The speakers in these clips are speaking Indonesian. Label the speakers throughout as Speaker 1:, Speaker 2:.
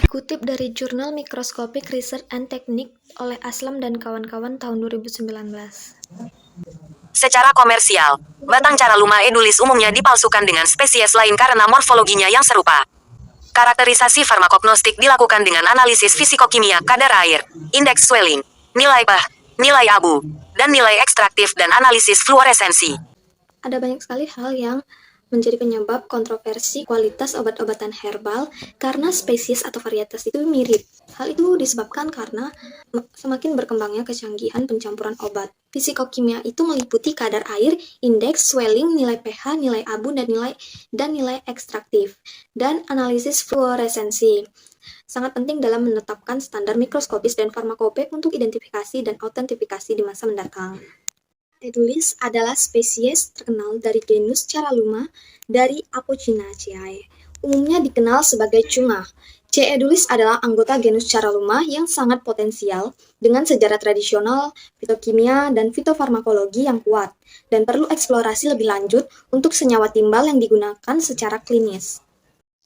Speaker 1: Dikutip dari jurnal Microscopic Research and Technique oleh Aslam dan kawan-kawan tahun 2019.
Speaker 2: Secara komersial, batang Caralluma edulis umumnya dipalsukan dengan spesies lain karena morfologinya yang serupa. Karakterisasi farmakognostik dilakukan dengan analisis fisikokimia kadar air, indeks swelling, nilai pH, nilai abu, dan nilai ekstraktif dan analisis fluoresensi.
Speaker 1: Ada banyak sekali hal yang menjadi penyebab kontroversi kualitas obat-obatan herbal karena spesies atau varietas itu mirip. Hal itu disebabkan karena semakin berkembangnya kecanggihan pencampuran obat. Fisikokimia itu meliputi kadar air, indeks swelling, nilai pH, nilai abu, dan nilai ekstraktif, dan analisis fluoresensi. Sangat penting dalam menetapkan standar mikroskopis dan farmakope untuk identifikasi dan autentifikasi di masa mendatang. Edulis adalah spesies terkenal dari genus Caralluma dari Apocynaceae. Umumnya dikenal sebagai cungah. C. edulis adalah anggota genus Caralluma yang sangat potensial dengan sejarah tradisional, fitokimia, dan fitofarmakologi yang kuat, dan perlu eksplorasi lebih lanjut untuk senyawa timbal yang digunakan secara klinis.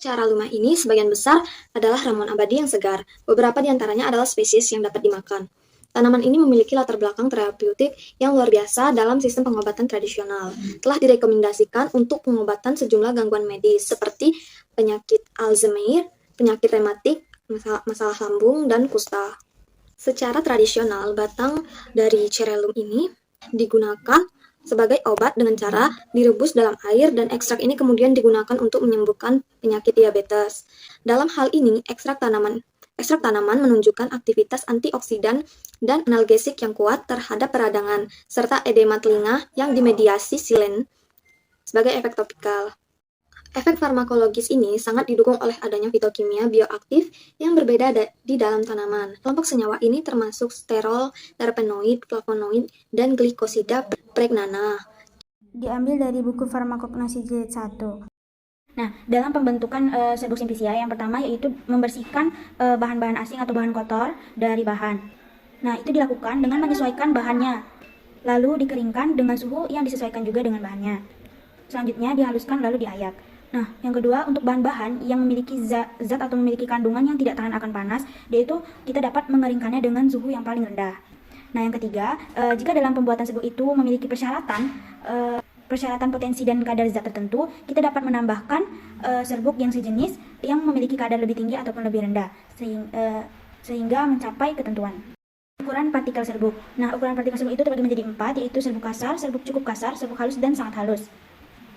Speaker 1: Caralluma ini sebagian besar adalah ramuan abadi yang segar. Beberapa di antaranya adalah spesies yang dapat dimakan. Tanaman ini memiliki latar belakang terapeutik yang luar biasa dalam sistem pengobatan tradisional. Telah direkomendasikan untuk pengobatan sejumlah gangguan medis seperti penyakit Alzheimer, penyakit rematik, masalah lambung, dan kusta. Secara tradisional, batang dari Carallum ini digunakan sebagai obat dengan cara direbus dalam air dan ekstrak ini kemudian digunakan untuk menyembuhkan penyakit diabetes. Dalam hal ini, ekstrak tanaman menunjukkan aktivitas antioksidan dan analgesik yang kuat terhadap peradangan, serta edema telinga yang dimediasi silen sebagai efek topikal. Efek farmakologis ini sangat didukung oleh adanya fitokimia bioaktif yang berbeda di dalam tanaman. Kelompok senyawa ini termasuk sterol, terpenoid, flavonoid, dan glikosida pregnana.
Speaker 3: Diambil dari buku Farmakognosi jilid 1. Nah, dalam pembentukan serbuk simplicia yang pertama yaitu membersihkan bahan-bahan asing atau bahan kotor dari bahan. Nah, itu dilakukan dengan menyesuaikan bahannya, lalu dikeringkan dengan suhu yang disesuaikan juga dengan bahannya. Selanjutnya dihaluskan lalu diayak. Nah, yang kedua untuk bahan-bahan yang memiliki zat atau memiliki kandungan yang tidak tahan akan panas, yaitu kita dapat mengeringkannya dengan suhu yang paling rendah. Nah, yang ketiga, jika dalam pembuatan serbuk itu memiliki persyaratan potensi dan kadar zat tertentu, kita dapat menambahkan serbuk yang sejenis yang memiliki kadar lebih tinggi ataupun lebih rendah, sehingga mencapai ketentuan. Ukuran partikel serbuk. Nah, ukuran partikel serbuk itu terbagi menjadi 4, yaitu serbuk kasar, serbuk cukup kasar, serbuk halus, dan sangat halus.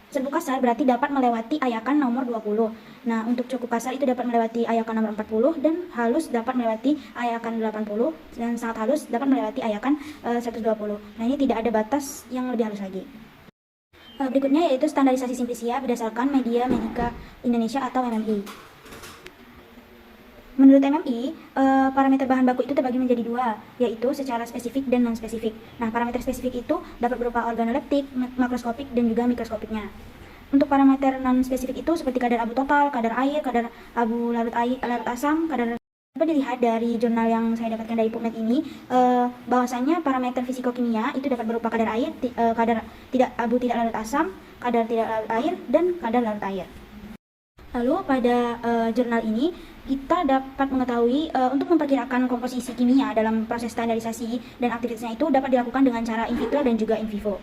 Speaker 3: Serbuk kasar berarti dapat melewati ayakan nomor 20. Nah, untuk cukup kasar itu dapat melewati ayakan nomor 40, dan halus dapat melewati ayakan 80, dan sangat halus dapat melewati ayakan 120. Nah, ini tidak ada batas yang lebih halus lagi. Berikutnya yaitu standarisasi simplicia berdasarkan Media Medica Indonesia atau MMI. Menurut MMI, parameter bahan baku itu terbagi menjadi 2, yaitu secara spesifik dan non-spesifik. Nah, parameter spesifik itu dapat berupa organoleptik, makroskopik, dan juga mikroskopiknya. Untuk parameter non-spesifik itu seperti kadar abu total, kadar air, kadar abu larut asam, kadar. Dapat dilihat dari jurnal yang saya dapatkan dari PubMed ini, bahwasanya parameter fisikokimia itu dapat berupa kadar air, kadar abu tidak larut asam, kadar tidak larut air, dan kadar larut air. Lalu pada jurnal ini kita dapat mengetahui untuk memperkirakan komposisi kimia dalam proses standarisasi dan aktivitasnya itu dapat dilakukan dengan cara in vitro dan juga in vivo.